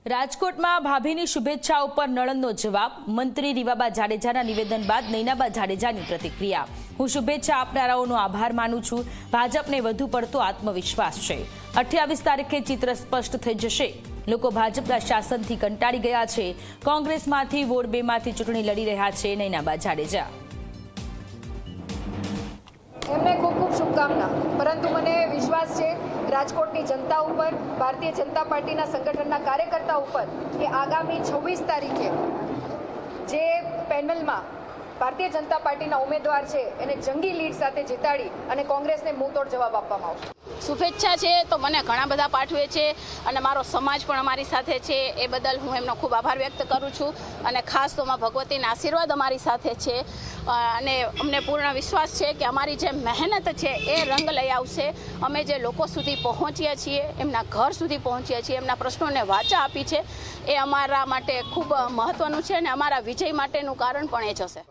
રાજકોટમાં ભાભીની શુભેચ્છા ઉપર નળનનો જવાબ। મંત્રી રીવાબા જાડેજાના નિવેદન બાદ નૈનાબા જાડેજાની પ્રતિક્રિયા। હું શુભેચ્છા આપનારાઓનો આભાર માનું છું। ભાજપને વધુ પડતો આત્મવિશ્વાસ છે। 28 તારીખે ચિત્ર સ્પષ્ટ થઈ જશે। લોકો ભાજપના શાસનથી કંટાળી ગયા છે। કોંગ્રેસમાંથી વોર્ડ 2 માંથી ચૂંટણી લડી રહ્યા છે નૈનાબા જાડેજા। એમને ખૂબ ખૂબ શુભકામના। પરંતુ મને વિશ્વાસ છે રાજકોટની જનતા ઉપર, ભારતીય જનતા પાર્ટીના સંગઠનના કાર્યકર્તા ઉપર કે આગામી 26 તારીખે જે પેનલમાં ભારતીય જનતા પાર્ટીના ઉમેદવાર છે એને જંગી લીડ સાથે જીતાડી અને કોંગ્રેસને મુંહતોડ જવાબ આપવામાં આવશે। શુભેચ્છા છે તો મને ઘણા બધા પાઠવે છે અને મારો સમાજ પણ અમારી સાથે છે, એ બદલ હું એમનો ખૂબ આભાર વ્યક્ત કરું છું। અને ખાસ તો માં ભગવતીના આશીર્વાદ અમારી સાથે છે અને અમને પૂર્ણ વિશ્વાસ છે કે અમારી જે મહેનત છે એ રંગ લઈ આવશે। અમે જે લોકો સુધી પહોંચ્યા છીએ, એમના ઘર સુધી પહોંચ્યા છીએ, એમના પ્રશ્નોને વાચા આપી છે, એ અમારા માટે ખૂબ મહત્વનું છે અને અમારા વિજય માટેનું કારણ પણ એ જ હશે।